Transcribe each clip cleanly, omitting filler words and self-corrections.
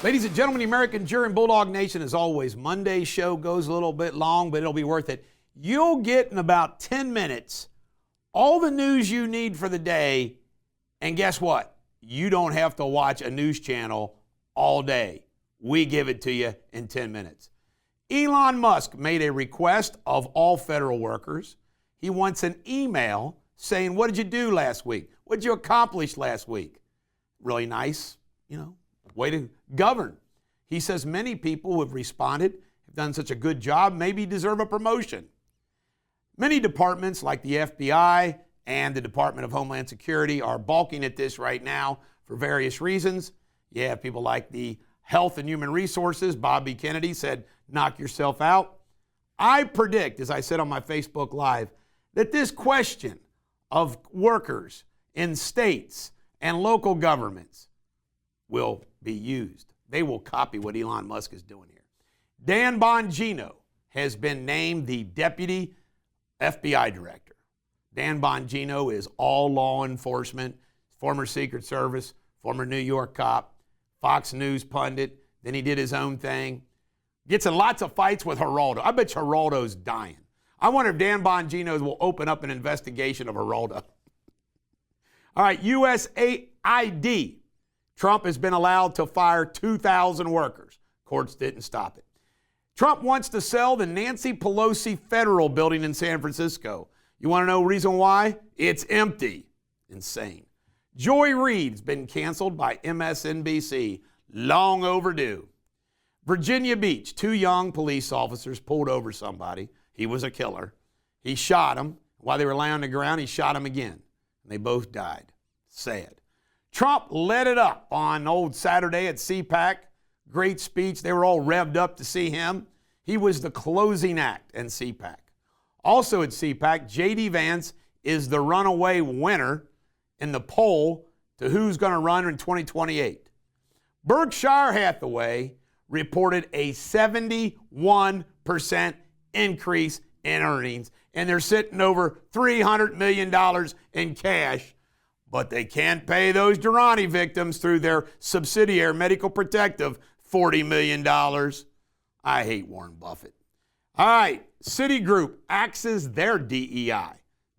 Ladies and gentlemen, the American Jury and Bulldog Nation, as always, Monday's show goes a little bit long, but it'll be worth it. You'll get in about 10 minutes all the news you need for the day, and guess what? You don't have to watch a news channel all day. We give it to you in 10 minutes. Elon Musk made a request of all federal workers. He wants an email saying, what did you do last week? What did you accomplish last week? Really nice, way to govern. He says many people who have responded have done such a good job, maybe deserve a promotion. Many departments like the FBI and the Department of Homeland Security are balking at this right now for various reasons. You have people like the Health and Human Resources. Bobby Kennedy said, knock yourself out. I predict, as I said on my Facebook Live, that this question of workers in states and local governments will be used. They will copy what Elon Musk is doing here. Dan Bongino has been named the Deputy FBI Director. Dan Bongino is all law enforcement, former Secret Service, former New York cop, Fox News pundit. Then he did his own thing. Gets in lots of fights with Geraldo. I bet Geraldo's dying. I wonder if Dan Bongino will open up an investigation of Geraldo. All right, USAID. Trump has been allowed to fire 2,000 workers. Courts didn't stop it. Trump wants to sell the Nancy Pelosi Federal Building in San Francisco. You want to know the reason why? It's empty. Insane. Joy Reid's been canceled by MSNBC. Long overdue. Virginia Beach, 2 young police officers pulled over somebody. He was a killer. He shot him. While they were laying on the ground, he shot him again. And they both died. Sad. Trump let it up on old Saturday at CPAC. Great speech. They were all revved up to see him. He was the closing act in CPAC. Also at CPAC, J.D. Vance is the runaway winner in the poll to who's going to run in 2028. Berkshire Hathaway reported a 71% increase in earnings, and they're sitting over $300 million in cash, but they can't pay those Durrani victims through their subsidiary Medical Protective $40 million. I hate Warren Buffett. All right, Citigroup axes their DEI.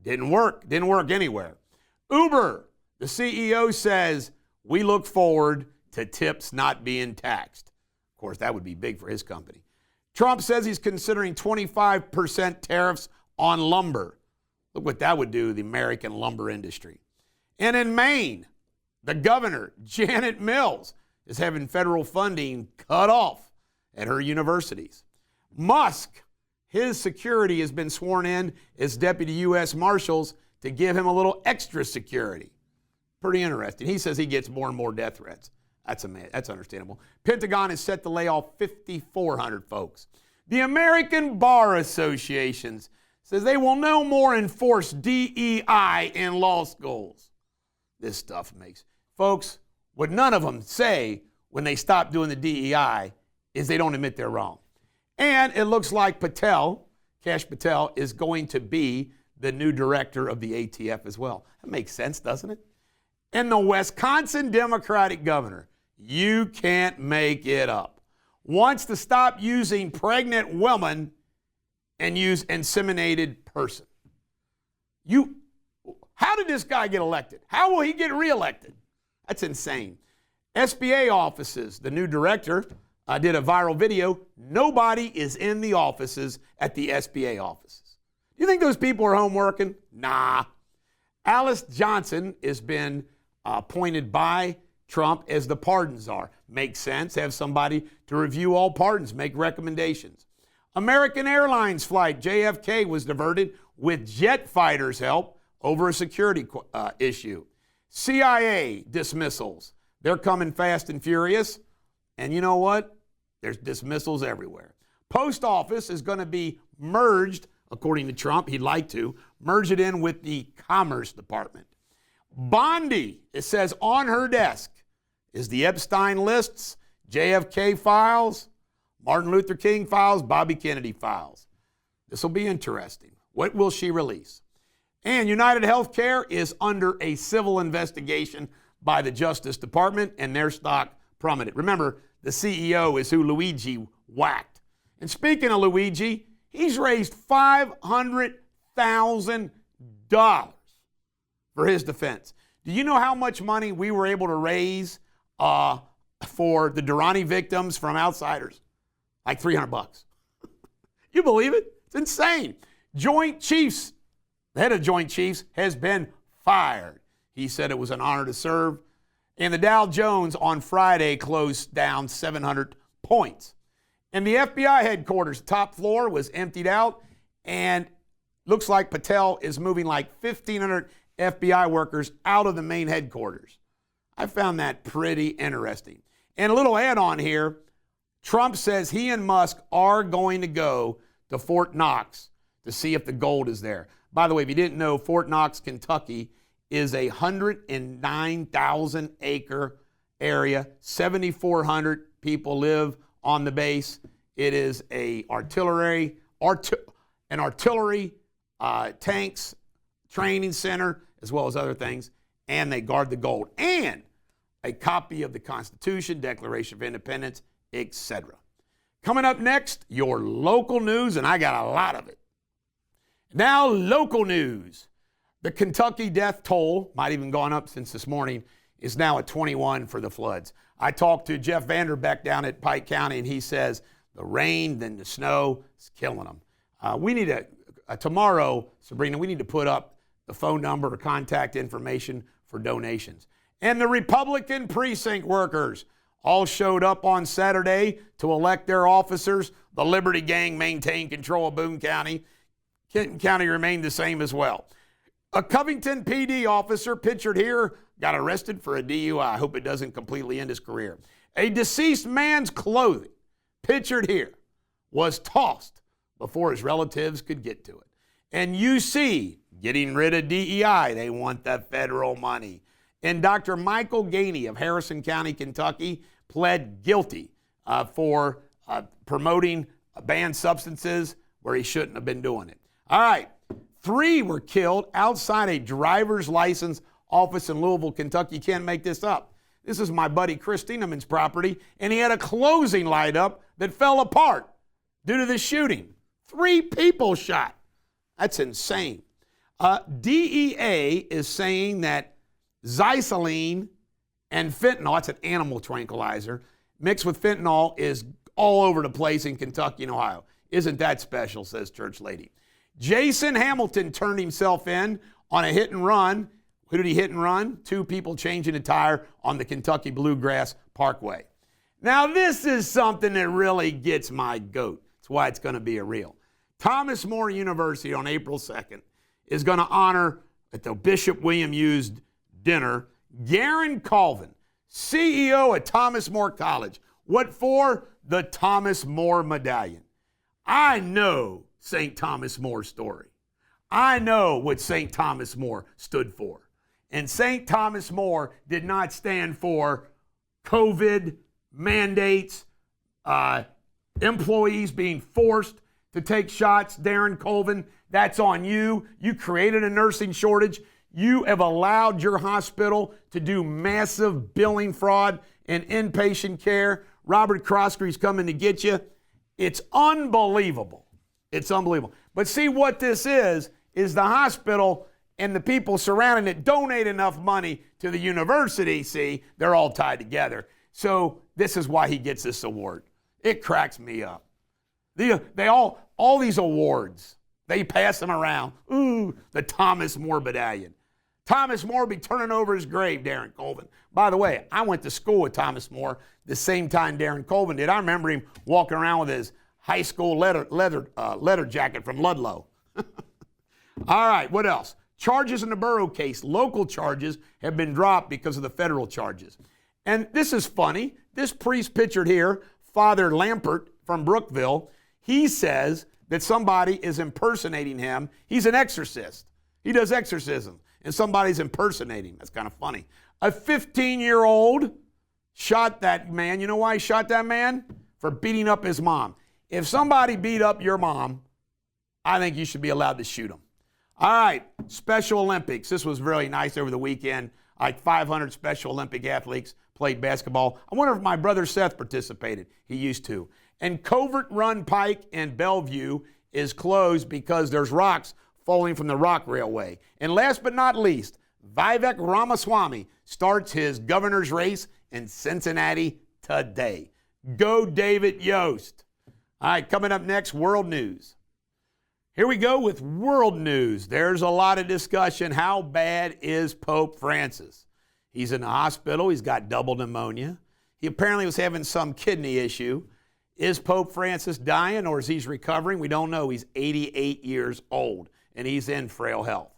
Didn't work anywhere. Uber, the CEO says, we look forward to tips not being taxed. Of course, that would be big for his company. Trump says he's considering 25% tariffs on lumber. Look what that would do to the American lumber industry. And in Maine, the governor, Janet Mills, is having federal funding cut off at her universities. Musk, his security has been sworn in as deputy U.S. Marshals to give him a little extra security. Pretty interesting. He says he gets more and more death threats. That's understandable. Pentagon is set to lay off 5,400 folks. The American Bar Association says they will no more enforce DEI in law schools. This stuff makes... Folks, what none of them say when they stop doing the DEI is they don't admit they're wrong. And it looks like Kash Patel, is going to be the new director of the ATF as well. That makes sense, doesn't it? And the Wisconsin Democratic governor, you can't make it up, wants to stop using pregnant women and use inseminated person. How did this guy get elected? How will he get reelected? That's insane. SBA offices, the new director did a viral video. Nobody is in the offices at the SBA offices. You think those people are home working? Nah. Alice Johnson has been appointed by Trump as the pardon czar. Makes sense. Have somebody to review all pardons, make recommendations. American Airlines flight JFK was diverted with jet fighters' help over a security issue. CIA dismissals. They're coming fast and furious. And you know what? There's dismissals everywhere. Post office is going to be merged, according to Trump. He'd like to merge it in with the Commerce Department. Bondi, it says on her desk, is the Epstein lists, JFK files, Martin Luther King files, Bobby Kennedy files. This will be interesting. What will she release? And United Healthcare is under a civil investigation by the Justice Department, and their stock plummeted. Remember, the CEO, is who Luigi whacked. And speaking of Luigi, he's raised $500,000 for his defense. Do you know how much money we were able to raise for the Durrani victims from outsiders? Like $300. You believe it? It's insane. Joint Chiefs, the head of Joint Chiefs, has been fired. He said it was an honor to serve. And the Dow Jones on Friday closed down 700 points. And the FBI headquarters, top floor, was emptied out. And looks like Patel is moving like 1,500 FBI workers out of the main headquarters. I found that pretty interesting. And a little add-on here, Trump says he and Musk are going to go to Fort Knox to see if the gold is there. By the way, if you didn't know, Fort Knox, Kentucky is a 109,000 acre area. 7,400 people live on the base. It is an artillery, tanks, training center, as well as other things. And they guard the gold. And a copy of the Constitution, Declaration of Independence, etc. Coming up next, your local news, and I got a lot of it. Now, local news. The Kentucky death toll, might even gone up since this morning, is now at 21 for the floods. I talked to Jeff Vanderbeck down at Pike County, and he says the rain, then the snow is killing them. We need tomorrow, Sabrina, we need to put up the phone number or contact information for donations. And the Republican precinct workers all showed up on Saturday to elect their officers. The Liberty Gang maintained control of Boone County. Kenton County remained the same as well. A Covington PD officer, pictured here, got arrested for a DUI. I hope it doesn't completely end his career. A deceased man's clothing, pictured here, was tossed before his relatives could get to it. And UC, getting rid of DEI. They want the federal money. And Dr. Michael Gainey of Harrison County, Kentucky, pled guilty for promoting banned substances where he shouldn't have been doing it. All right. 3 were killed outside a driver's license office in Louisville, Kentucky. You can't make this up. This is my buddy Chris Steeneman's property, and he had a closing light up that fell apart due to the shooting. 3 people shot. That's insane. DEA is saying that xyloline and fentanyl, that's an animal tranquilizer, mixed with fentanyl is all over the place in Kentucky and Ohio. Isn't that special, says Church Lady. Jason Hamilton turned himself in on a hit and run. Who did he hit and run? 2 people changing a tire on the Kentucky Bluegrass Parkway. Now, this is something that really gets my goat. That's why it's going to be a reel. Thomas More University on April 2nd is going to honor at the Bishop William Hughes dinner Garen Colvin, CEO at Thomas More College. What for? The Thomas More Medallion. I know St. Thomas More's story. I know what St. Thomas More stood for. And St. Thomas More did not stand for COVID mandates, employees being forced to take shots. Darren Colvin, that's on you. You created a nursing shortage. You have allowed your hospital to do massive billing fraud and inpatient care. Robert Crossgree's coming to get you. It's unbelievable. It's unbelievable. But see, what this is the hospital and the people surrounding it donate enough money to the university. See, they're all tied together. So this is why he gets this award. It cracks me up. They all these awards, they pass them around. Ooh, the Thomas More Medallion. Thomas More will be turning over his grave, Darren Colvin. By the way, I went to school with Thomas More the same time Darren Colvin did. I remember him walking around with his high school leather jacket from Ludlow. All right, what else? Charges in the Burrow case. Local charges have been dropped because of the federal charges. And this is funny. This priest pictured here, Father Lampert from Brookville, he says that somebody is impersonating him. He's an exorcist. He does exorcism, and somebody's impersonating him. That's kind of funny. A 15-year-old shot that man. You know why he shot that man? For beating up his mom. If somebody beat up your mom, I think you should be allowed to shoot them. All right, Special Olympics. This was really nice over the weekend. Like 500 Special Olympic athletes played basketball. I wonder if my brother Seth participated. He used to. And Covert Run Pike in Bellevue is closed because there's rocks falling from the rock railway. And last but not least, Vivek Ramaswamy starts his governor's race in Cincinnati today. Go David Yost. All right, coming up next, world news. Here we go with world news. There's a lot of discussion. How bad is Pope Francis? He's in the hospital. He's got double pneumonia. He apparently was having some kidney issue. Is Pope Francis dying or is he recovering? We don't know. He's 88 years old and he's in frail health.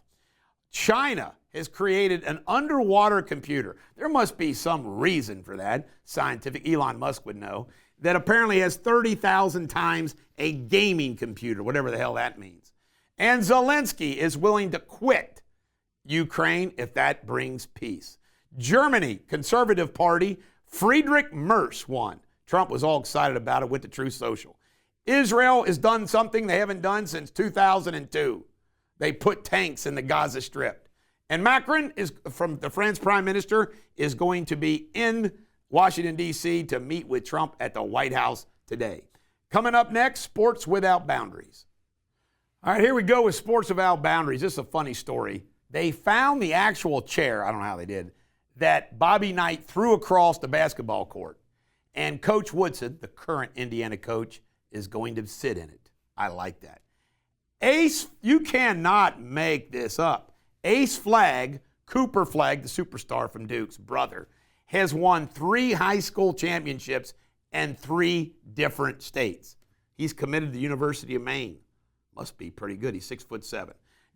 China has created an underwater computer. There must be some reason for that. Scientific, Elon Musk would know. That apparently has 30,000 times a gaming computer, whatever the hell that means. And Zelensky is willing to quit Ukraine if that brings peace. Germany, Conservative Party, Friedrich Merz won. Trump was all excited about it with the Truth Social. Israel has done something they haven't done since 2002. They put tanks in the Gaza Strip. And Macron, from the French Prime Minister, is going to be in Washington, D.C. to meet with Trump at the White House today. Coming up next, Sports Without Boundaries. All right, here we go with Sports Without Boundaries. This is a funny story. They found the actual chair, I don't know how they did, that Bobby Knight threw across the basketball court. And Coach Woodson, the current Indiana coach, is going to sit in it. I like that. Ace, you cannot make this up. Ace Flagg, Cooper Flagg, the superstar from Duke's brother, has won 3 high school championships in 3 different states. He's committed to the University of Maine. Must be pretty good. He's 6'7".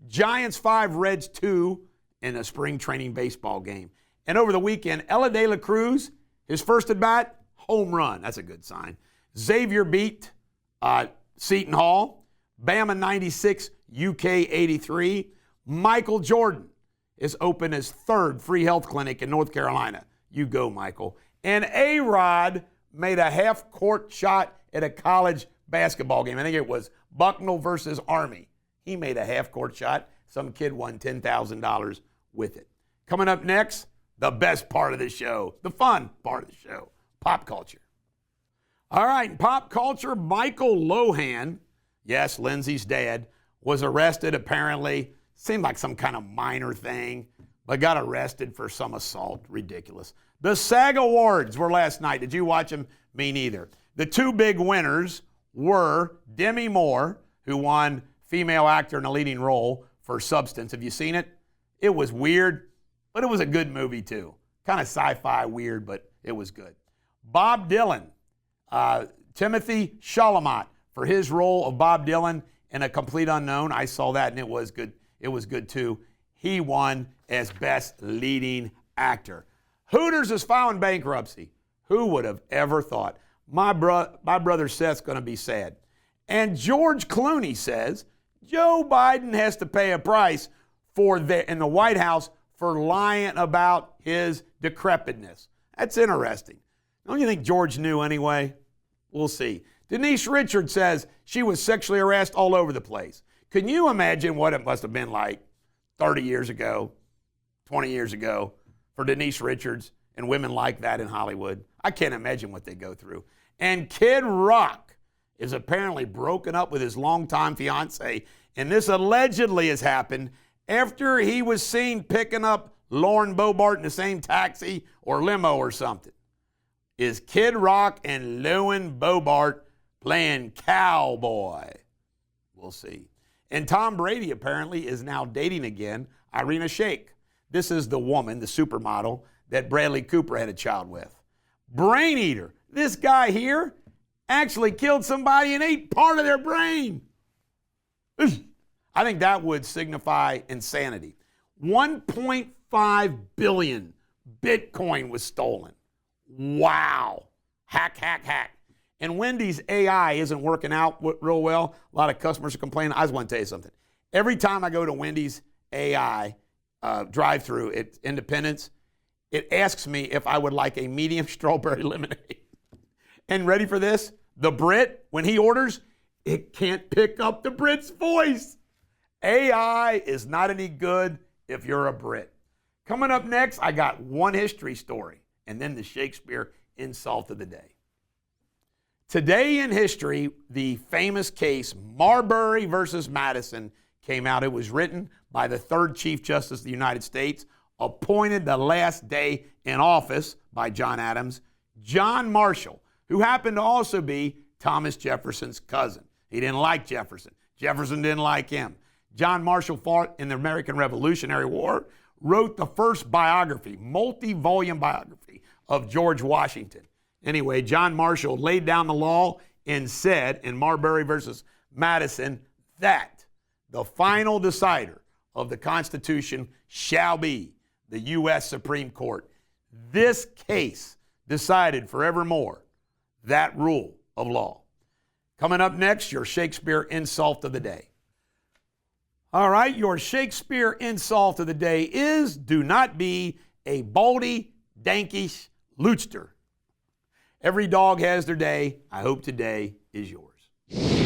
Giants 5, Reds 2 in a spring training baseball game. And over the weekend, Ella De La Cruz, his first at bat, home run. That's a good sign. Xavier beat Seton Hall. Bama 96, UK 83. Michael Jordan is open his 3rd free health clinic in North Carolina. You go, Michael. And A-Rod made a half-court shot at a college basketball game. I think it was Bucknell versus Army. He made a half-court shot. Some kid won $10,000 with it. Coming up next, the best part of the show, the fun part of the show, pop culture. All right, in pop culture, Michael Lohan, yes, Lindsay's dad, was arrested apparently. Seemed like some kind of minor thing, but got arrested for some assault. Ridiculous. The SAG Awards were last night. Did you watch them? Me neither. The 2 big winners were Demi Moore, who won Female Actor in a Leading Role for Substance. Have you seen it? It was weird, but it was a good movie too. Kind of sci-fi weird, but it was good. Bob Dylan, Timothy Chalamet for his role of Bob Dylan in A Complete Unknown. I saw that and it was good. It was good too. He won as Best Leading Actor. Hooters is filing bankruptcy. Who would have ever thought? My brother Seth's going to be sad. And George Clooney says Joe Biden has to pay a price in the White House for lying about his decrepitness. That's interesting. Don't you think George knew anyway? We'll see. Denise Richards says she was sexually harassed all over the place. Can you imagine what it must have been like 30 years ago, 20 years ago for Denise Richards and women like that in Hollywood? I can't imagine what they go through. And Kid Rock is apparently broken up with his longtime fiance, and this allegedly has happened after he was seen picking up Lauren Boebert in the same taxi or limo or something. Is Kid Rock and Lauren Boebert playing cowboy? We'll see. And Tom Brady apparently is now dating again Irina Shayk. This is the woman, the supermodel, that Bradley Cooper had a child with. Brain eater. This guy here actually killed somebody and ate part of their brain. I think that would signify insanity. 1.5 billion Bitcoin was stolen. Wow. Hack, hack, hack. And Wendy's AI isn't working out real well. A lot of customers are complaining. I just want to tell you something. Every time I go to Wendy's AI drive-through at Independence, it asks me if I would like a medium strawberry lemonade. And ready for this? The Brit, when he orders, it can't pick up the Brit's voice. AI is not any good if you're a Brit. Coming up next, I got one history story and then the Shakespeare insult of the day. Today in history, the famous case Marbury versus Madison came out. It was written by the third Chief Justice of the United States, appointed the last day in office by John Adams, John Marshall, who happened to also be Thomas Jefferson's cousin. He didn't like Jefferson. Jefferson didn't like him. John Marshall fought in the American Revolutionary War, wrote the first biography, multi-volume biography of George Washington. Anyway, John Marshall laid down the law and said in Marbury versus Madison that the final decider of the Constitution shall be the U.S. Supreme Court. This case decided forevermore that rule of law. Coming up next, your Shakespeare insult of the day. All right, your Shakespeare insult of the day is do not be a baldy, dankish lootster. Every dog has their day. I hope today is yours.